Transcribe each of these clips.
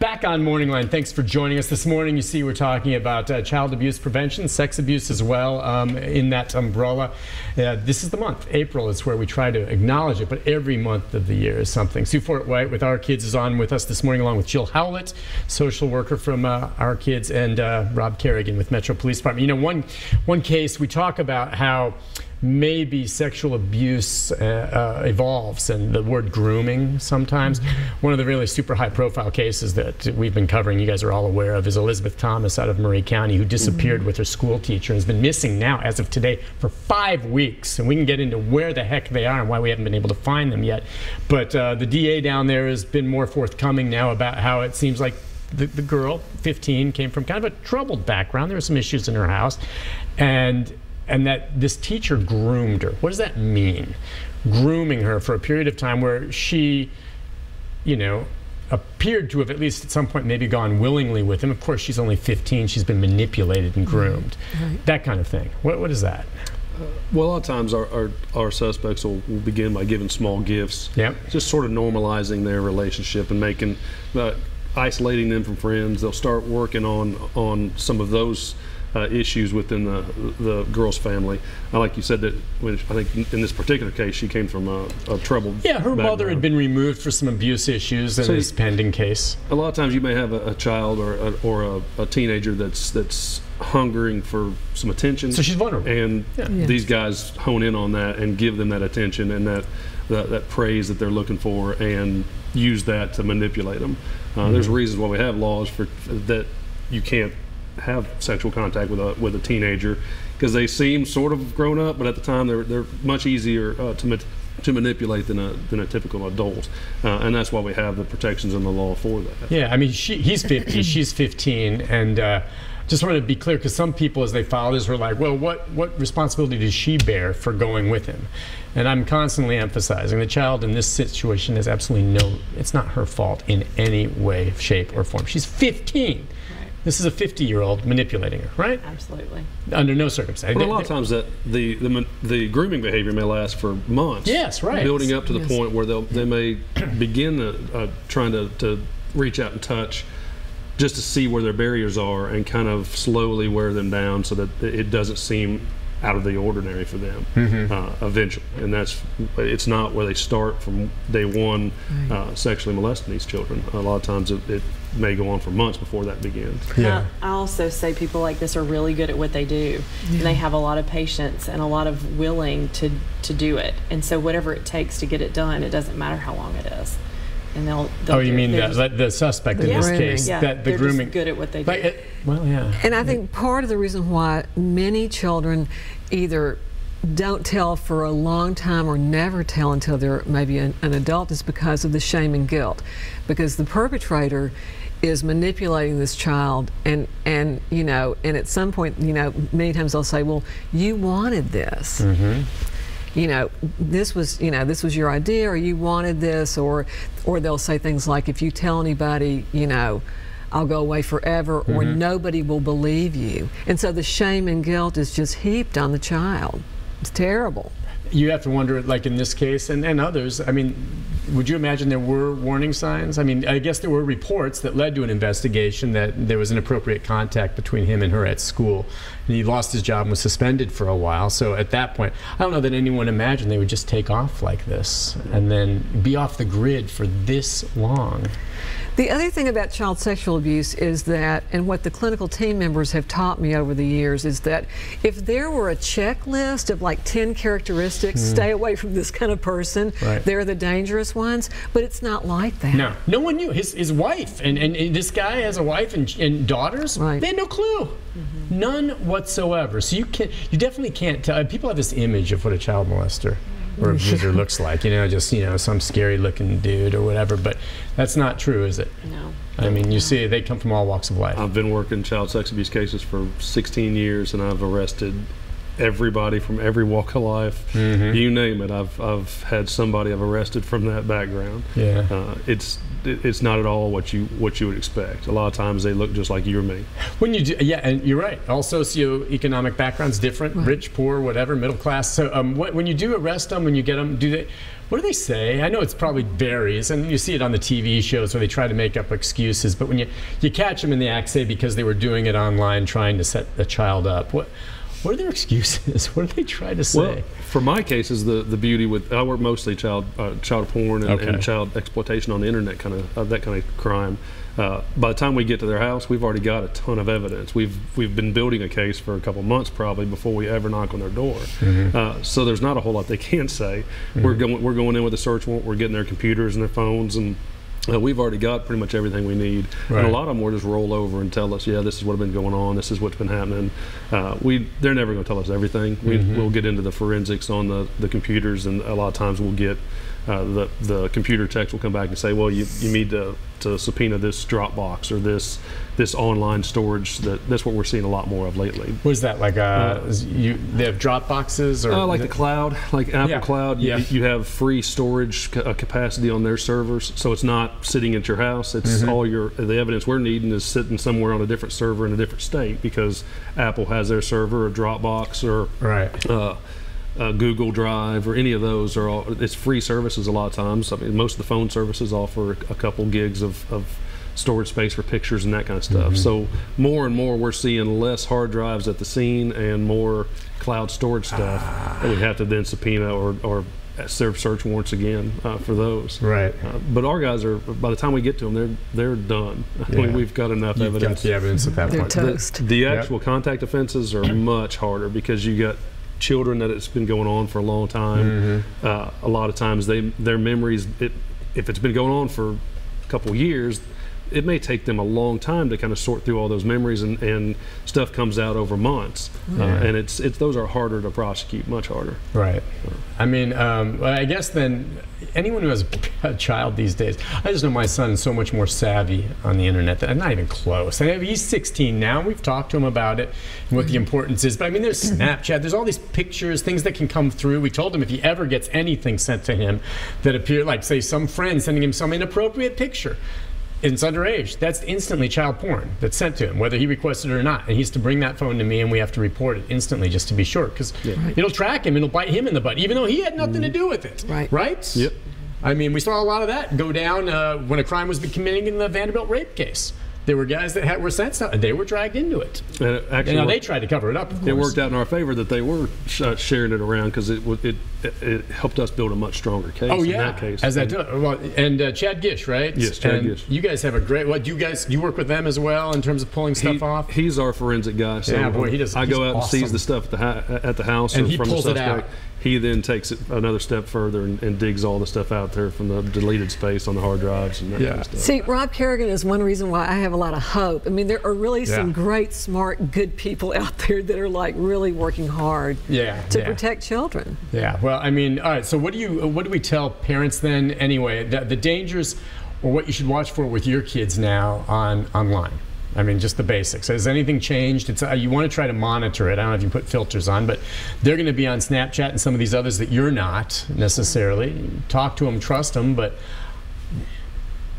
Back on MorningLine, thanks for joining us this morning. You see, we're talking about child abuse prevention, sex abuse as well, in that umbrella. This is the month. April is where we try to acknowledge it, but every month of the year is something. Sue Fort White with Our Kids is on with us this morning, along with Jill Howlett, social worker from Our Kids, and Rob Kerrigan with Metro Police Department. You know, one case, we talk about how maybe sexual abuse evolves, and the word grooming sometimes. One of the really super high profile cases that we've been covering, you guys are all aware of, is Elizabeth Thomas out of Murray County, who disappeared with her school teacher and has been missing now as of today for 5 weeks. And we can get into where the heck they are and why we haven't been able to find them yet. But the DA down there has been more forthcoming now about how it seems like the girl, 15, came from kind of a troubled background. There were some issues in her house, and that this teacher groomed her. What does that mean? Grooming her for a period of time where she, you know, appeared to have at least at some point maybe gone willingly with him. Of course, she's only 15. She's been manipulated and groomed. Right. That kind of thing. What is that? Well, a lot of times our suspects will begin by giving small gifts. Yep. Just sort of normalizing their relationship and making, isolating them from friends. They'll start working on some of those issues within the girl's family. Like you said, that I think in this particular case, she came from a troubled her mother had been removed for some abuse issues in this pending case. A lot of times you may have a child or a teenager that's hungering for some attention. So she's vulnerable. And these guys hone in on that and give them that attention and that praise that they're looking for, and use that to manipulate them. There's reasons why we have laws for that. You can't have sexual contact with a teenager because they seem sort of grown up, but at the time they're much easier to manipulate than a typical adult, and that's why we have the protections in the law for that. Yeah, I mean, he's 50, she's 15, and just wanted to be clear, because some people, as they follow this, were like, well, what responsibility does she bear for going with him? And I'm constantly emphasizing the child in this situation is absolutely it's not her fault in any way, shape, or form. She's 15. This is a 50-year-old manipulating her, right? Absolutely. Under no circumstance. But a lot of times that the grooming behavior may last for months. Yes, right. Building up to the point where they may begin trying to reach out and touch, just to see where their barriers are and kind of slowly wear them down so that it doesn't seem out of the ordinary for them eventually. And it's not where they start from day one sexually molesting these children. A lot of times it may go on for months before that begins. Yeah. I also say people like this are really good at what they do. And they have a lot of patience and a lot of willing to do it. And so whatever it takes to get it done, it doesn't matter how long it is. And they'll you mean the suspect in this case? Yeah, the grooming. Just good at what they do. Well, yeah. And I think part of the reason why many children either don't tell for a long time or never tell until they're maybe an adult is because of the shame and guilt. Because the perpetrator is manipulating this child, and you know, and at some point, you know, many times they'll say, well, you wanted this. You know, this was your idea, or you wanted this, or they'll say things like, if you tell anybody, you know, I'll go away forever, or nobody will believe you. And so the shame and guilt is just heaped on the child. It's terrible. You have to wonder, like in this case and others, I mean, would you imagine there were warning signs? I mean, I guess there were reports that led to an investigation that there was inappropriate contact between him and her at school. And he lost his job and was suspended for a while. So at that point, I don't know that anyone imagined they would just take off like this and then be off the grid for this long. The other thing about child sexual abuse is that, and what the clinical team members have taught me over the years, is that if there were a checklist of like 10 characteristics, stay away from this kind of person, they're the dangerous ones, but it's not like that. No one knew. His wife, and this guy has a wife and daughters, they had no clue. None whatsoever. So you definitely can't tell. People have this image of what a child molester or abuser looks like, you know, just, you know, some scary looking dude or whatever, but that's not true, is it? No. I mean, you see, they come from all walks of life. I've been working child sex abuse cases for 16 years, and I've arrested everybody from every walk of life, you name it. I've had somebody I've arrested from that background. Yeah. It's not at all what you would expect. A lot of times they look just like you or me. When you do, yeah, and you're right. All socioeconomic backgrounds different, rich, poor, whatever, middle class. So when you do arrest them, when you get them, what do they say? I know it's probably varies, and you see it on the TV shows where they try to make up excuses. But when you catch them in the act, say because they were doing it online, trying to set a child up, what are their excuses? What do they try to say? Well, for my cases, the beauty with I work mostly child porn and child exploitation on the internet, that kind of crime. By the time we get to their house, we've already got a ton of evidence. We've been building a case for a couple months probably before we ever knock on their door. So there's not a whole lot they can't say. We're going in with a search warrant. We're getting their computers and their phones, and we've already got pretty much everything we need. And a lot of them will just roll over and tell us, yeah, this is what's been going on. This is what's been happening. They're never going to tell us everything. We'll get into the forensics on the computers, and a lot of times we'll get the computer techs will come back and say, well, you need to subpoena this Dropbox or this online storage. That's what we're seeing a lot more of lately. What is that, like they have Dropboxes? Or like the cloud, like Apple Cloud. You have free storage capacity on their servers, so it's not sitting at your house. It's all the evidence we're needing is sitting somewhere on a different server in a different state, because Apple has their server, or Dropbox, or Google Drive, or any of those it's free services a lot of times. I mean, most of the phone services offer a couple gigs of storage space for pictures and that kind of stuff. So more and more we're seeing less hard drives at the scene and more cloud storage stuff that we have to then subpoena or serve search warrants again for those. Right. But our guys by the time we get to them, they're done. I mean, we've got enough evidence. Got the evidence at that point. They're toast. The actual contact offenses are much harder, because you got children that it's been going on for a long time. A lot of times their memories, if it's been going on for a couple years, it may take them a long time to kind of sort through all those memories, and stuff comes out over months. And those are harder to prosecute, much harder. Right. I mean, I guess then anyone who has a child these days, I just know my son is so much more savvy on the internet than I'm not even close. I mean, he's 16 now. We've talked to him about it and what the importance is. But I mean, there's Snapchat. There's all these pictures, things that can come through. We told him if he ever gets anything sent to him that appear, like say some friend sending him some inappropriate picture, it's underage, that's instantly child porn that's sent to him, whether he requested it or not. And he's to bring that phone to me, and we have to report it instantly just to be sure, because it'll track him, it'll bite him in the butt, even though he had nothing to do with it. Right? Yep. I mean, we saw a lot of that go down when a crime was committed in the Vanderbilt rape case. There were guys that were sent stuff, and they were dragged into it. And actually, they tried to cover it up, of course. It worked out in our favor that they were sharing it around, because it helped us build a much stronger case in that case. As that and Chad Gish, right? Yes, Chad Gish. You guys have a great, you work with them as well in terms of pulling stuff off? He's our forensic guy. So yeah, boy, he does. I go out and seize the stuff at the house, and or he from pulls the suspect. it out. He then takes it another step further and digs all the stuff out there from the deleted space on the hard drives and that kind of stuff. See, Rob Kerrigan is one reason why I have a lot of hope. I mean, there are really some great, smart, good people out there that are like really working hard to protect children. Yeah. Well, I mean, all right. So what do we tell parents then anyway? The dangers, or what you should watch for with your kids now online? I mean, just the basics. Has anything changed? It's you want to try to monitor it. I don't know if you put filters on, but they're going to be on Snapchat and some of these others that you're not necessarily. Talk to them, trust them, but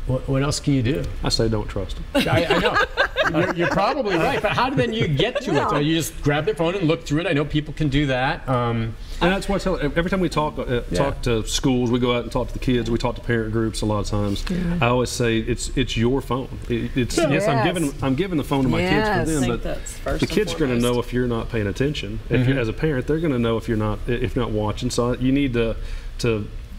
what else can you do? I say don't trust them. I know. You're probably right, but how do then you get to it? You just grab their phone and look through it. I know people can do that. And that's what every time we talk to schools, we go out and talk to the kids. We talk to parent groups a lot of times. I always say it's your phone. Yes, I'm giving the phone to my kids for them, but the kids are going to know if you're not paying attention. If you're, as a parent, they're going to know if you're not watching. So you need to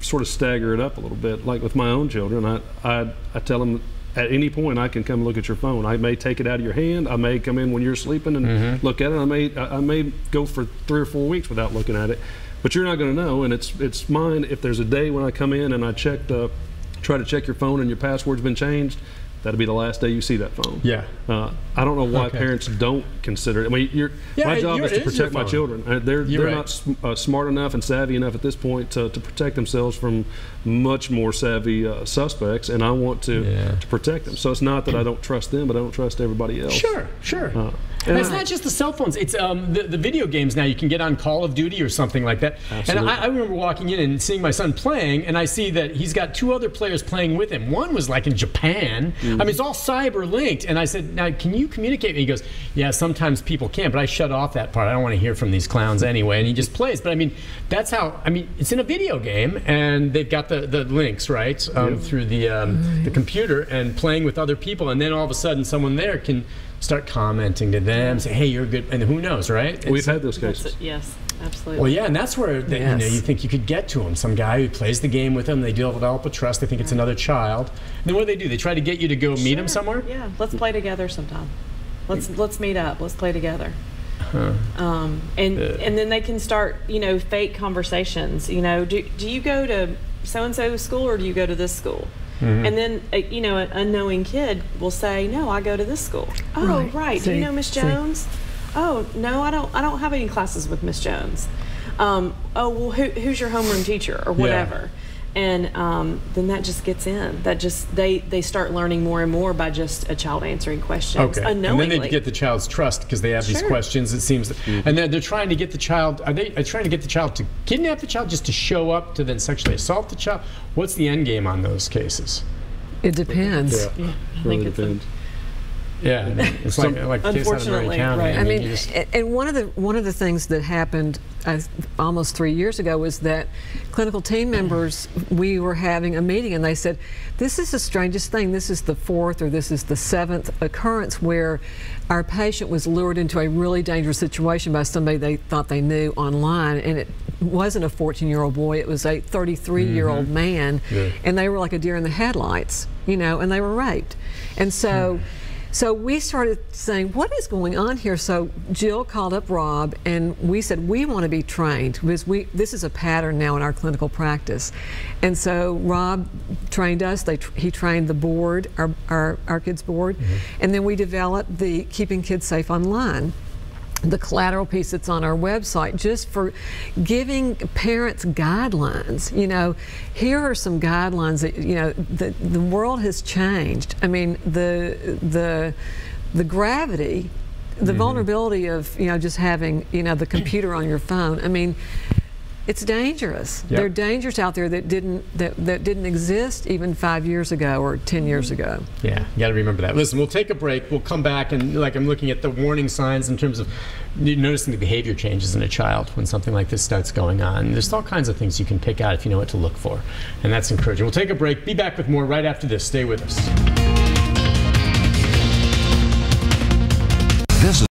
sort of stagger it up a little bit. Like with my own children, I tell them, at any point I can come look at your phone. I may take it out of your hand. I may come in when you're sleeping and look at it. I may go for 3 or 4 weeks without looking at it, but you're not going to know. And it's mine. If there's a day when I come in and I try to check your phone and your password's been changed, that'll be the last day you see that phone. Yeah. I don't know why parents don't consider it. I mean, my job is to protect my children. They're not smart enough and savvy enough at this point to protect themselves from much more savvy suspects, and I want to protect them. So it's not that I don't trust them, but I don't trust everybody else. Sure. And it's not just the cell phones. It's the video games now. You can get on Call of Duty or something like that. Absolutely. And I remember walking in and seeing my son playing, and I see that he's got 2 other players playing with him. One was like in Japan. I mean, it's all cyber linked. And I said, now, can you communicate? And he goes, yeah, sometimes people can't, but I shut off that part. I don't want to hear from these clowns anyway. And he just plays. But I mean, that's how, I mean, it's in a video game, and they've got the links, right, through the computer and playing with other people. And then all of a sudden, someone there can start commenting to them, say, hey, you're good, and who knows, right? We've had those cases. Yes, absolutely. Well, yeah, and that's where you know, you think you could get to them. Some guy who plays the game with them, they develop a trust, they think it's another child. And then what do? They try to get you to go meet them somewhere? Yeah, let's play together sometime. Let's meet up, let's play together. And then they can start, you know, fake conversations. You know, do you go to so-and-so school, or do you go to this school? And then, you know, an unknowing kid will say, no, I go to this school. Oh, right. Do you know Miss Jones? Oh, no, I don't have any classes with Miss Jones. Oh, well, who's your homeroom teacher, or whatever? And then that just gets in. That just, they start learning more and more by just a child answering questions unknowingly. And then they get the child's trust because they have these questions, it seems. And then they're trying to get the child, are they trying to get the child to kidnap the child, just to show up to then sexually assault the child? What's the end game on those cases? It depends. Yeah, I think it depends. Yeah, it's like the case out of Murray County. Right. I mean, and one of the things that happened almost 3 years ago was that clinical team members, we were having a meeting, and they said, this is the strangest thing. This is the 4th or this is the 7th occurrence where our patient was lured into a really dangerous situation by somebody they thought they knew online, and it wasn't a 14-year-old boy, it was a 33-year-old man, and they were like a deer in the headlights, you know, and they were raped. And so so we started saying, what is going on here? So Jill called up Rob, and we said, we want to be trained, because this is a pattern now in our clinical practice. And so Rob trained us. He trained the board, our kids' board, and then we developed the Keeping Kids Safe Online, the collateral piece that's on our website, just for giving parents guidelines. You know, here are some guidelines that, you know, the world has changed. I mean, the gravity, the vulnerability of, you know, just having, you know, the computer on your phone. I mean, it's dangerous. There are dangers out there that didn't exist even 5 years ago or 10 years ago. Yeah, you got to remember that. Listen, we'll take a break. We'll come back, and like, I'm looking at the warning signs in terms of noticing the behavior changes in a child when something like this starts going on. There's all kinds of things you can pick out if you know what to look for, and that's encouraging. We'll take a break. Be back with more right after this. Stay with us.